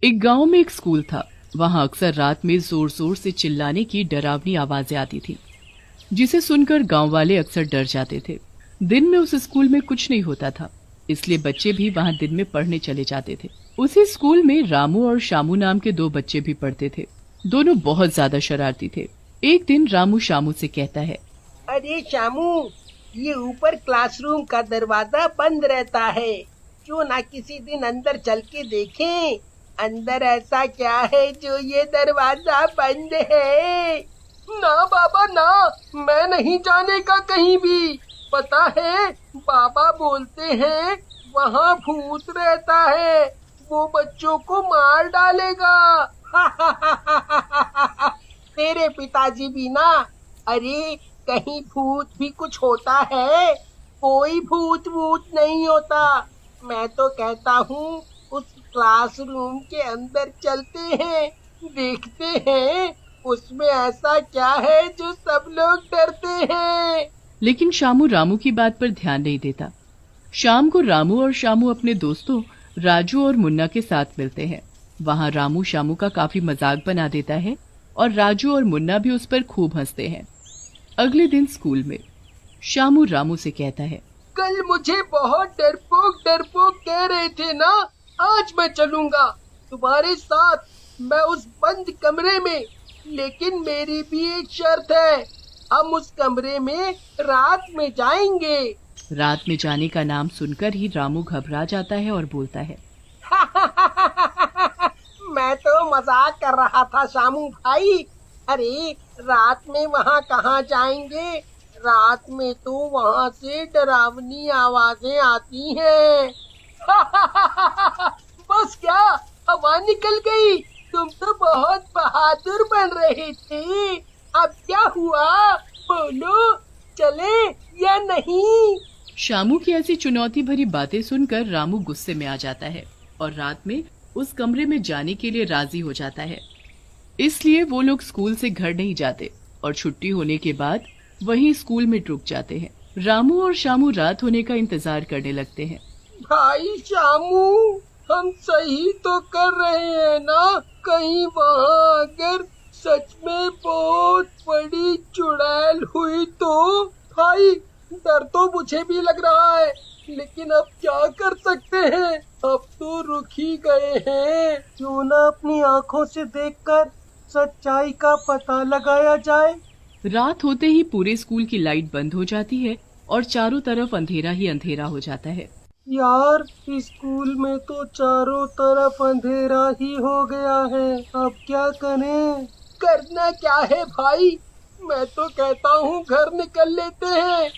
एक गांव में एक स्कूल था। वहां अक्सर रात में जोर जोर से चिल्लाने की डरावनी आवाजें आती थी, जिसे सुनकर गांव वाले अक्सर डर जाते थे। दिन में उस स्कूल में कुछ नहीं होता था, इसलिए बच्चे भी वहां दिन में पढ़ने चले जाते थे। उसी स्कूल में रामू और शामू नाम के दो बच्चे भी पढ़ते थे। दोनों बहुत ज्यादा शरारती थे। एक दिन रामू शामू से कहता है, अरे शामू, ये ऊपर क्लासरूम का दरवाजा बंद रहता है, क्यों ना किसी दिन अंदर चल के देखें, अंदर ऐसा क्या है जो ये दरवाजा बंद है। ना बाबा ना, मैं नहीं जाने का कहीं भी। पता है, बाबा बोलते हैं वहाँ भूत रहता है, वो बच्चों को मार डालेगा। तेरे पिताजी भी ना। अरे कहीं भूत भी कुछ होता है? कोई भूत वूत नहीं होता। मैं तो कहता हूँ उस क्लासरूम के अंदर चलते हैं, देखते हैं उसमें ऐसा क्या है जो सब लोग डरते हैं। लेकिन शामू रामू की बात पर ध्यान नहीं देता। शाम को रामू और शामू अपने दोस्तों राजू और मुन्ना के साथ मिलते हैं। वहां रामू शामू का काफी मजाक बना देता है और राजू और मुन्ना भी उस पर खूब हंसते हैं। अगले दिन स्कूल में शामू रामू से कहता है, कल मुझे बहुत डरपोक डरपोक कह रहे थे ना, आज मैं चलूंगा तुम्हारे साथ, मैं उस बंद कमरे में। लेकिन मेरी भी एक शर्त है, हम उस कमरे में रात में जाएंगे। रात में जाने का नाम सुनकर ही रामू घबरा जाता है और बोलता है, मैं तो मजाक कर रहा था शामू भाई। अरे रात में वहाँ कहाँ जाएंगे, रात में तो वहाँ से डरावनी आवाजें आती हैं। बस क्या, हवा निकल गई। तुम तो बहुत बहादुर बन रहे थे। अब क्या हुआ, बोलो, चले या नहीं? शामू की ऐसी चुनौती भरी बातें सुनकर रामू गुस्से में आ जाता है और रात में उस कमरे में जाने के लिए राजी हो जाता है। इसलिए वो लोग स्कूल से घर नहीं जाते और छुट्टी होने के बाद वहीं स्कूल में रुक जाते हैं। रामू और शामू रात होने का इंतजार करने लगते हैं। भाई शामू, हम सही तो कर रहे हैं ना? कहीं वहाँ अगर सच में बहुत बड़ी चुड़ैल हुई तो? भाई डर तो मुझे भी लग रहा है, लेकिन अब क्या कर सकते हैं, अब तो रुक ही गए हैं। क्यों ना अपनी आंखों से देखकर सच्चाई का पता लगाया जाए। रात होते ही पूरे स्कूल की लाइट बंद हो जाती है और चारों तरफ अंधेरा ही अंधेरा हो जाता है। यार, स्कूल में तो चारों तरफ अंधेरा ही हो गया है, अब क्या करें? करना क्या है भाई, मैं तो कहता हूँ घर निकल लेते हैं।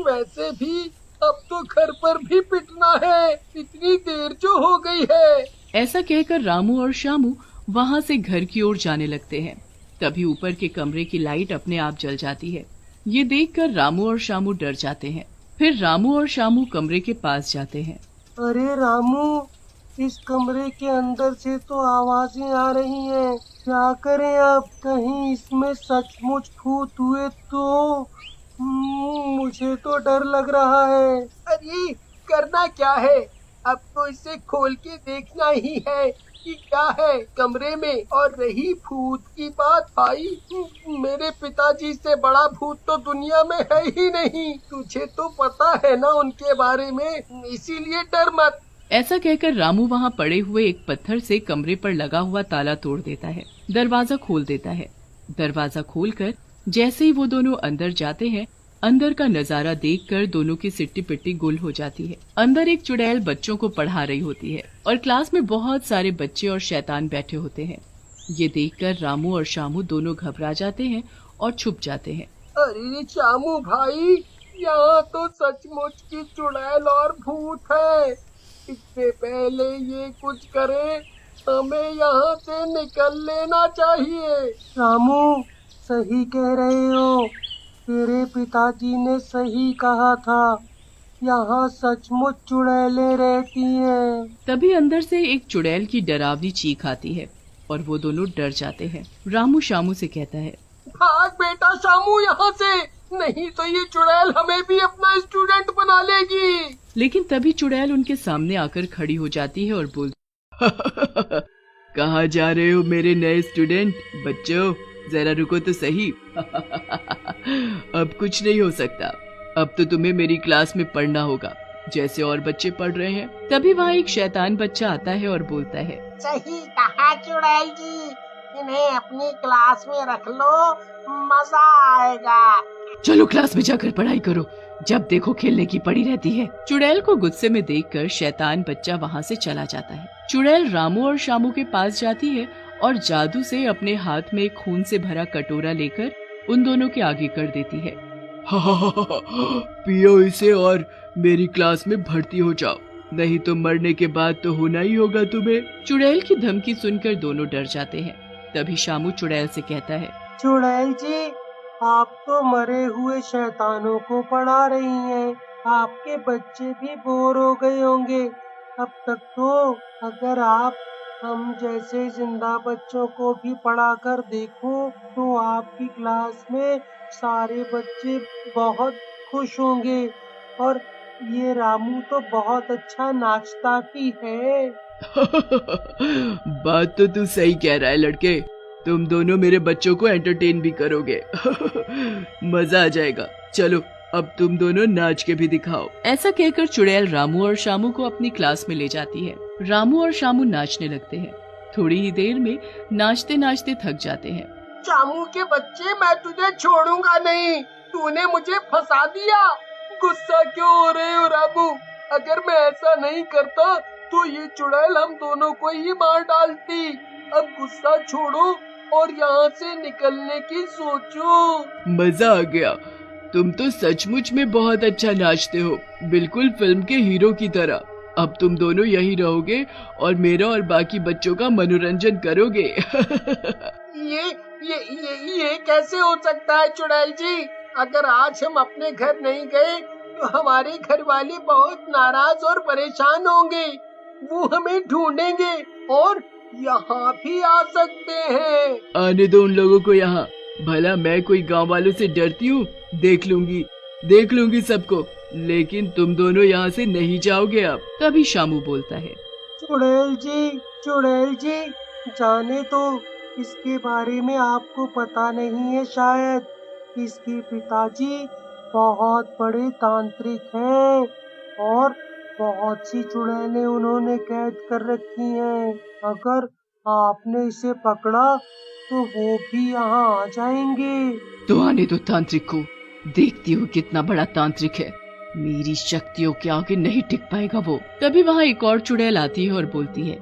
वैसे भी अब तो घर पर भी पिटना है, इतनी देर जो हो गई है। ऐसा कहकर रामू और शामू वहाँ से घर की ओर जाने लगते हैं। तभी ऊपर के कमरे की लाइट अपने आप जल जाती है। ये देखकर रामू और शामू डर जाते हैं। फिर रामू और शामू कमरे के पास जाते हैं। अरे रामू, इस कमरे के अंदर से तो आवाजें आ रही हैं, क्या करें अब? कहीं इसमें सचमुच भूत हुए तो? मुझे तो डर लग रहा है। अरे करना क्या है, अब तो इसे खोल के देखना ही है कि क्या है कमरे में। और रही भूत की बात भाई, मेरे पिताजी से बड़ा भूत तो दुनिया में है ही नहीं। तुझे तो पता है ना उनके बारे में, इसीलिए डर मत। ऐसा कहकर रामू वहाँ पड़े हुए एक पत्थर से कमरे पर लगा हुआ ताला तोड़ देता है, दरवाजा खोल देता है। दरवाजा खोलकर जैसे ही वो दोनों अंदर जाते हैं, अंदर का नजारा देखकर दोनों की सिट्टी पिट्टी गुल हो जाती है। अंदर एक चुड़ैल बच्चों को पढ़ा रही होती है और क्लास में बहुत सारे बच्चे और शैतान बैठे होते हैं। ये देखकर रामू और शामू दोनों घबरा जाते हैं और छुप जाते हैं। अरे शामू भाई, यहाँ तो सचमुच की चुड़ैल और भूत है। इससे पहले ये कुछ करे, हमें यहाँ से निकल लेना चाहिए। रामू, सही कह रहे हो, तेरे पिताजी ने सही कहा था, यहाँ सचमुच चुड़ैलें रहती हैं। तभी अंदर से एक चुड़ैल की डरावनी चीख आती है और वो दोनों डर जाते हैं। रामू शामू से कहता है, भाग बेटा शामू यहाँ से, नहीं तो ये चुड़ैल हमें भी अपना स्टूडेंट बना लेगी। लेकिन तभी चुड़ैल उनके सामने आकर खड़ी हो जाती है और बोलती कहाँ जा रहे हो मेरे नए स्टूडेंट? बच्चों जरा रुको तो सही। अब कुछ नहीं हो सकता, अब तो तुम्हें मेरी क्लास में पढ़ना होगा जैसे और बच्चे पढ़ रहे हैं। तभी वहाँ एक शैतान बच्चा आता है और बोलता है, सही कहा चुड़ैल जी, इन्हें अपनी क्लास में रख लो, मजा आएगा। चलो क्लास में जाकर पढ़ाई करो, जब देखो खेलने की पड़ी रहती है। चुड़ैल को गुस्से में देखकर शैतान बच्चा वहाँ से चला जाता है। चुड़ैल रामू और शामू के पास जाती है और जादू से अपने हाथ में एक खून से भरा कटोरा लेकर उन दोनों के आगे कर देती है। पियो इसे और मेरी क्लास में भर्ती हो जाओ, नहीं तो मरने के बाद तो होना ही होगा तुम्हें। चुड़ैल की धमकी सुनकर दोनों डर जाते हैं। तभी शामू चुड़ैल से कहता है, चुड़ैल जी, आप तो मरे हुए शैतानों को पढ़ा रही हैं, आपके बच्चे भी बोर हो गए होंगे अब तक तो। अगर आप हम जैसे जिंदा बच्चों को भी पढ़ा कर देखो तो आपकी क्लास में सारे बच्चे बहुत खुश होंगे। और ये रामू तो बहुत अच्छा नाचता भी है। बात तो तू सही कह रहा है लड़के, तुम दोनों मेरे बच्चों को एंटरटेन भी करोगे। मजा आ जाएगा, चलो अब तुम दोनों नाच के भी दिखाओ। ऐसा कहकर चुड़ैल रामू और शामू को अपनी क्लास में ले जाती है। रामू और शामू नाचने लगते हैं। थोड़ी ही देर में नाचते नाचते थक जाते हैं। शामू के बच्चे, मैं तुझे छोड़ूंगा नहीं, तूने मुझे फंसा दिया। गुस्सा क्यों हो रहे हो रामू? अगर मैं ऐसा नहीं करता तो ये चुड़ैल हम दोनों को ही मार डालती। अब गुस्सा छोड़ो और यहाँ से निकलने की सोचो। मजा आ गया, तुम तो सचमुच में बहुत अच्छा नाचते हो, बिल्कुल फिल्म के हीरो की तरह। अब तुम दोनों यहीं रहोगे और मेरा और बाकी बच्चों का मनोरंजन करोगे। ये कैसे हो सकता है चुड़ैल जी? अगर आज हम अपने घर नहीं गए तो हमारे घर वाले बहुत नाराज और परेशान होंगे। वो हमें ढूंढेंगे और यहाँ भी आ सकते हैं। आने दो उन लोगों को यहाँ, भला मैं कोई गांव वालों से डरती हूँ? देख लूंगी सबको, लेकिन तुम दोनों यहाँ से नहीं जाओगे अब। तभी शामू बोलता है, चुड़ैल जी, जाने तो इसके बारे में आपको पता नहीं है शायद। इसके पिताजी बहुत बड़े तांत्रिक हैं और बहुत सी चुड़ैलें उन्होंने कैद कर रखी हैं। अगर आपने इसे पकड़ा तो वो भी यहाँ आ जाएंगे। तो आने दो तांत्रिक को, देखती हूँ कितना बड़ा तांत्रिक है, मेरी शक्तियों के आगे नहीं टिक पाएगा वो। तभी वहाँ एक और चुड़ैल आती है और बोलती है,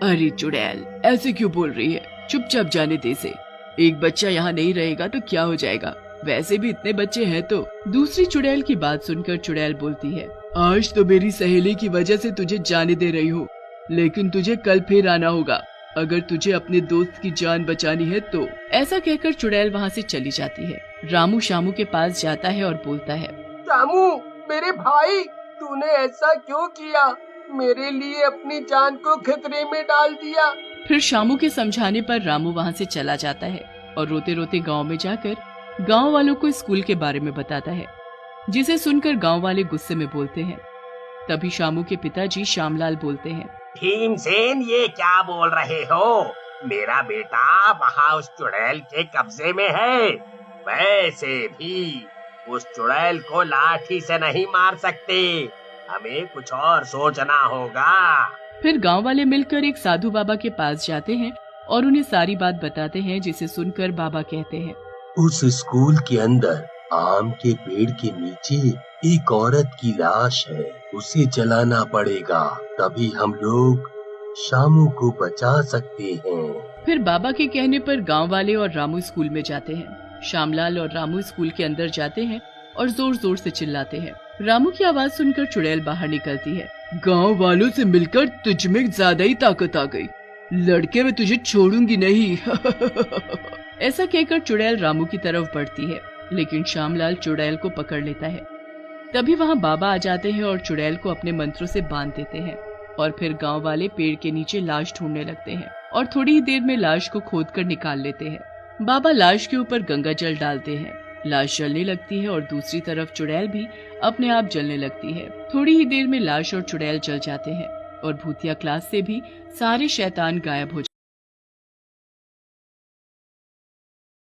अरे चुड़ैल ऐसे क्यों बोल रही है, चुपचाप जाने दे से। एक बच्चा यहाँ नहीं रहेगा तो क्या हो जाएगा, वैसे भी इतने बच्चे हैं तो। दूसरी चुड़ैल की बात सुनकर चुड़ैल बोलती है, आज तो मेरी सहेली की वजह से तुझे जाने दे रही हूँ, लेकिन तुझे कल फिर आना होगा अगर तुझे अपने दोस्त की जान बचानी है तो। ऐसा कहकर चुड़ैल वहाँ से चली जाती है। रामू शामू के पास जाता है और बोलता है, शामू मेरे भाई, तूने ऐसा क्यों किया? मेरे लिए अपनी जान को खतरे में डाल दिया। फिर शामू के समझाने पर रामू वहाँ से चला जाता है और रोते रोते गांव में जाकर गांव वालों को स्कूल के बारे में बताता है, जिसे सुनकर गांव वाले गुस्से में बोलते हैं। तभी शामू के पिताजी श्यामलाल बोलते हैं, भीमसेन, ये क्या बोल रहे हो? मेरा बेटा वहाँ उस चुड़ैल के कब्जे में है। वैसे भी उस चुड़ैल को लाठी से नहीं मार सकते, हमें कुछ और सोचना होगा। फिर गांव वाले मिलकर एक साधु बाबा के पास जाते हैं और उन्हें सारी बात बताते हैं, जिसे सुनकर बाबा कहते हैं, उस स्कूल के अंदर आम के पेड़ के नीचे एक औरत की लाश है, उसे जलाना पड़ेगा, तभी हम लोग शामू को बचा सकते हैं। फिर बाबा के कहने पर गांव वाले और रामू स्कूल में जाते हैं। श्यामलाल और रामू स्कूल के अंदर जाते हैं और जोर जोर से चिल्लाते हैं। रामू की आवाज सुनकर चुड़ैल बाहर निकलती है। गांव वालों से मिलकर तुझ में ज्यादा ही ताकत आ गई, लड़के मैं तुझे छोड़ूंगी नहीं। ऐसा कहकर चुड़ैल रामू की तरफ बढ़ती है, लेकिन श्यामलाल चुड़ैल को पकड़ लेता है। तभी वहाँ बाबा आ जाते हैं और चुड़ैल को अपने मंत्रों से बांध देते हैं और फिर गांव वाले पेड़ के नीचे लाश ढूंढने लगते हैं और थोड़ी ही देर में लाश को खोदकर निकाल लेते हैं। बाबा लाश के ऊपर गंगा जल डालते हैं, लाश जलने लगती है और दूसरी तरफ चुड़ैल भी अपने आप जलने लगती है। थोड़ी ही देर में लाश और चुड़ैल जल जाते हैं और भूतिया क्लास से भी सारे शैतान गायब हो